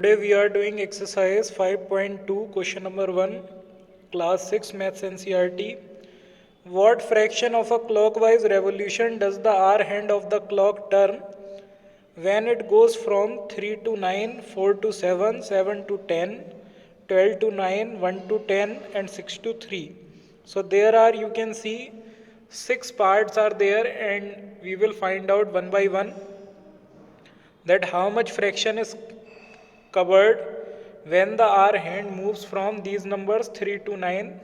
Today we are doing exercise 5.2, question number 1, class 6 maths NCERT. What fraction of a clockwise revolution does the R hand of the clock turn when it goes from 3 to 9, 4 to 7, 7 to 10, 12 to 9, 1 to 10 and 6 to 3. So there are, you can see, 6 parts are there, and we will find out one by one that how much fraction is covered when the R hand moves from these numbers 3 to 9.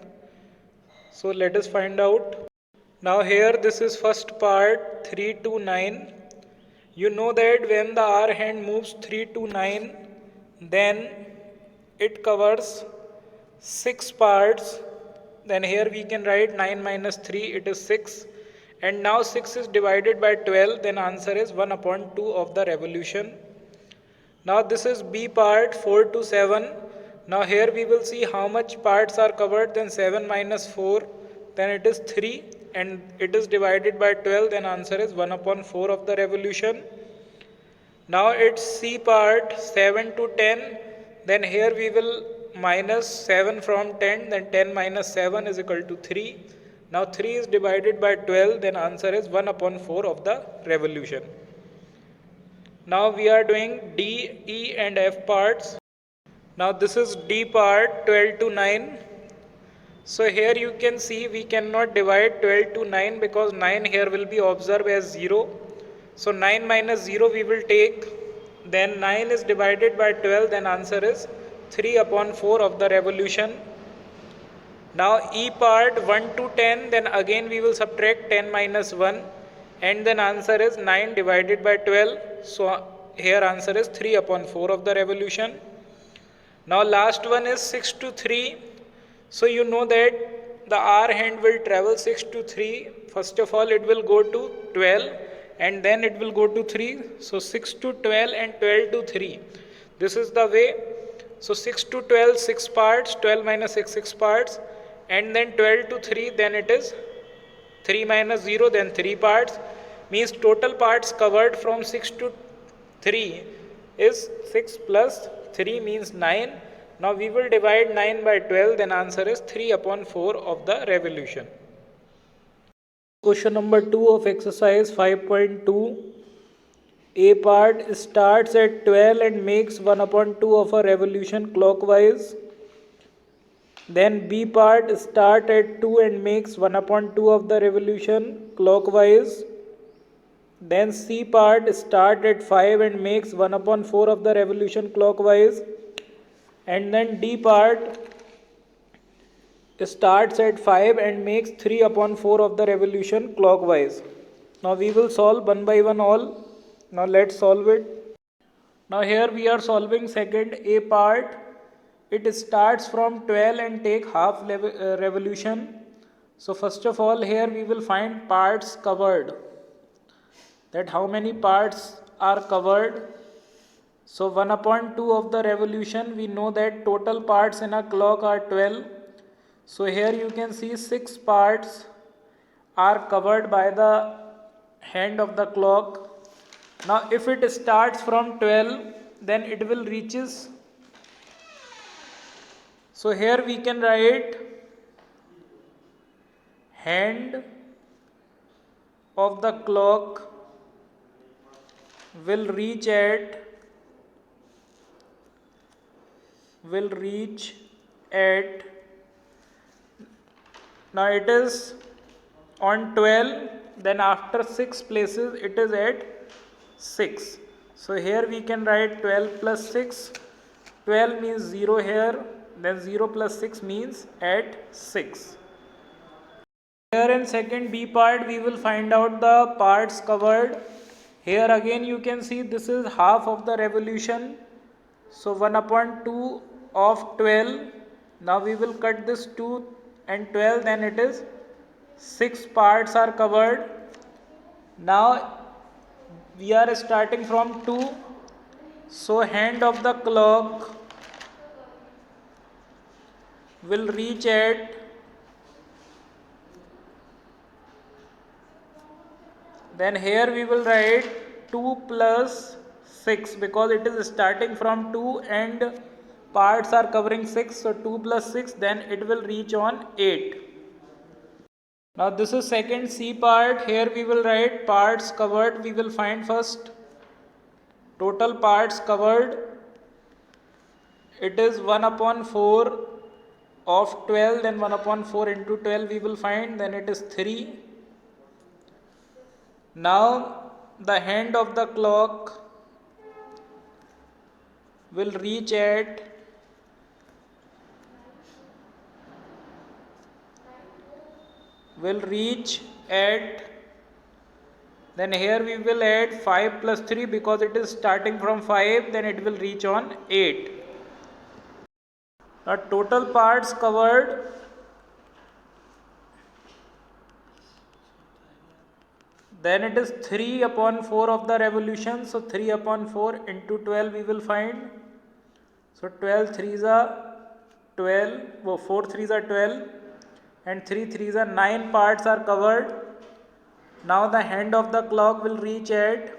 So let us find out. Now here this is first part 3 to 9. You know that when the R hand moves 3 to 9, then it covers 6 parts. Then here we can write 9 minus 3, it is 6. And now 6 is divided by 12, then answer is 1 upon 2 of the revolution. Now this is B part 4 to 7. Now here we will see how much parts are covered. Then 7 minus 4, then it is 3, and it is divided by 12, then answer is 1 upon 4 of the revolution. Now it's C part 7 to 10. Then here we will minus 7 from 10, then 10 minus 7 is equal to 3. Now 3 is divided by 12, then answer is 1 upon 4 of the revolution. Now we are doing D, E and F parts. Now this is D part 12 to 9. So here you can see we cannot divide 12 to 9 because 9 here will be observed as 0. So 9 minus 0 we will take. Then 9 is divided by 12, then answer is 3 upon 4 of the revolution. Now E part 1 to 10, then again we will subtract 10 minus 1. And then answer is 9 divided by 12. So here answer is 3 upon 4 of the revolution. Now last one is 6 to 3. So you know that the R hand will travel 6 to 3. First of all it will go to 12 and then it will go to 3. So 6 to 12 and 12 to 3. This is the way. So 6 to 12, 6 parts, 12 minus 6, 6 parts, and then 12 to 3, then it is 3 minus 0, then 3 parts, means total parts covered from 6 to 3 is 6 plus 3 means 9. Now we will divide 9 by 12, then answer is 3 upon 4 of the revolution. Question number 2 of exercise 5.2. A part starts at 12 and makes 1 upon 2 of a revolution clockwise. Then B part start at 2 and makes 1 upon 2 of the revolution clockwise. Then C part start at 5 and makes 1 upon 4 of the revolution clockwise. And then D part starts at 5 and makes 3 upon 4 of the revolution clockwise. Now we will solve one by one all. Now let's solve it. Now here we are solving second A part. It starts from 12 and take half revolution. So first of all here we will find parts covered. That how many parts are covered. So 1 upon 2 of the revolution, we know that total parts in a clock are 12. So here you can see 6 parts are covered by the hand of the clock. Now if it starts from 12, then it will reaches. So here we can write hand of the clock will reach at now it is on 12, then after 6 places it is at 6. So here we can write 12 plus 6. 12 means 0 here, then 0 plus 6 means at 6. Here in second B part we will find out the parts covered. Here again you can see this is half of the revolution. So 1 upon 2 of 12. Now we will cut this 2 and 12, then it is 6 parts are covered. Now we are starting from 2. So hand of the clock will reach at then here we will write 2 plus 6 because it is starting from 2 and parts are covering 6, so 2 plus 6, then it will reach on 8. Now this is second C part. Here we will write parts covered. We will find first total parts covered. It is 1 upon 4 of 12, then 1 upon 4 into 12 we will find, then it is 3. Now the hand of the clock will reach at then here we will add 5 plus 3 because it is starting from 5, then it will reach on 8. Now total parts covered, then it is 3 upon 4 of the revolution, so 3 upon 4 into 12 we will find. So 12 3s are 12, 4 3s are 12 and 3 3s are 9 parts are covered. Now the hand of the clock will reach at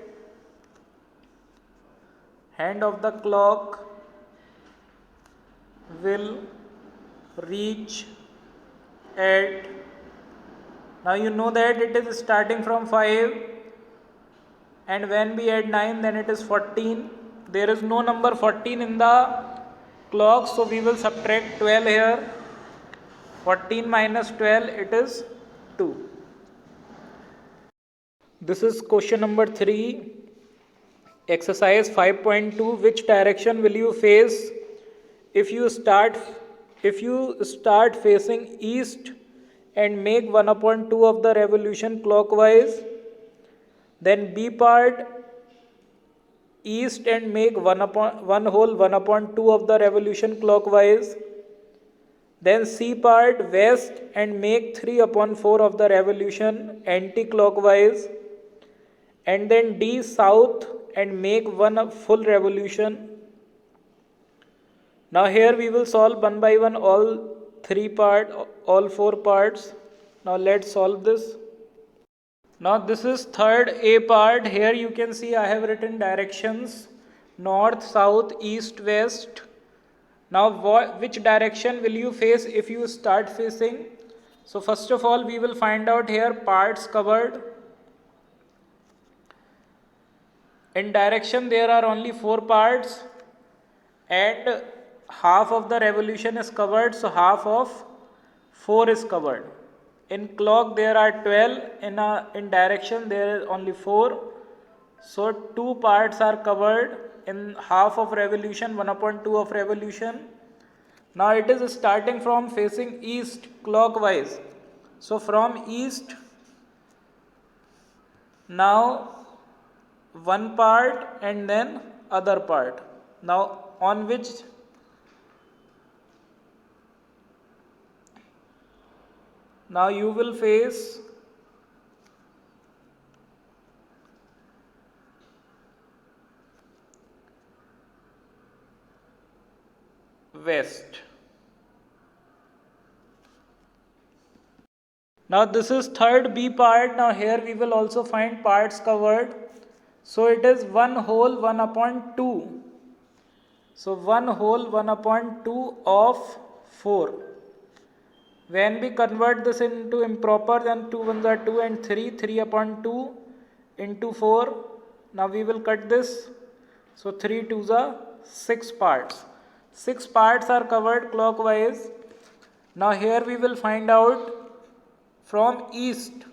now you know that it is starting from 5 and when we add 9 then it is 14. There is no number 14 in the clock, so we will subtract 12 here. 14 minus 12, it is 2. This is question number 3. Exercise 5.2. Which direction will you face if you start facing east and make 1 upon 2 of the revolution clockwise? Then B part east and make 1 upon 2 of the revolution clockwise. Then C part west and make 3 upon 4 of the revolution anti-clockwise. And then D south and make 1 full revolution. Now here we will solve one by one all 4 parts. Now let's solve this. Now this is third A part. Here you can see I have written directions: north, south, east, west. Now which direction will you face if you start facing? So first of all we will find out here parts covered. In direction there are only 4 parts and half of the revolution is covered, so half of 4 is covered. In clock there are 12, in direction there is only 4, so 2 parts are covered in half of revolution, 1 upon 2 of revolution. Now it is starting from facing east clockwise, so from east now 1 part and then other part. Now on which now you will face west. Now this is third B part. Now here we will also find parts covered. So it is 1 whole 1 upon 2. So 1 whole 1 upon 2 of 4. When we convert this into improper, then 2 1s are 2 and 3 upon 2 into 4. Now we will cut this. So 3 2s are 6 parts. 6 parts are covered clockwise. Now here we will find out from east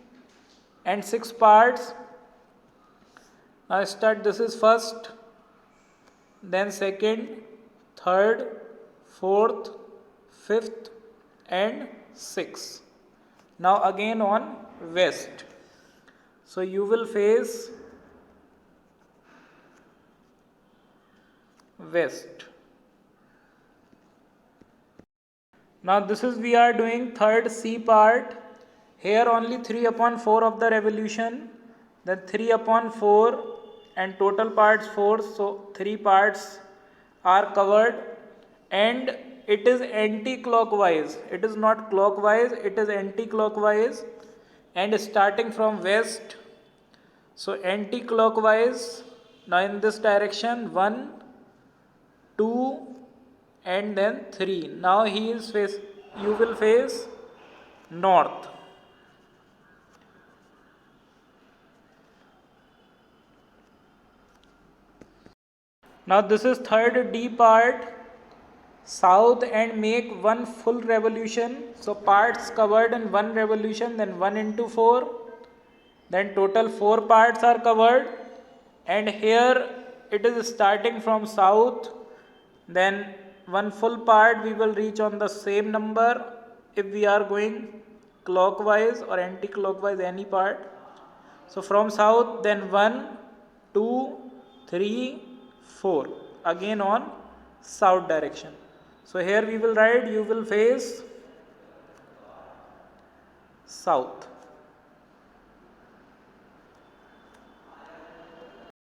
and 6 parts. Now start, this is first, then second, third, fourth, fifth and sixth. Now again on west. So you will face west. Now this is we are doing third C part. Here only 3 upon 4 of the revolution, then 3 upon 4 and total parts 4, so 3 parts are covered and it is anti-clockwise. It is not clockwise, it is anti-clockwise and starting from west. So anti-clockwise Now in this direction 1, 2 and then 3. Now you will face north. Now this is third D part, south, and make one full revolution. So parts covered in one revolution, then 1 into 4, then total 4 parts are covered, and here it is starting from south, then one full part we will reach on the same number if we are going clockwise or anti-clockwise any part. So from south, then 1, 2, 3, 4 again on south direction. So here we will write you will face south.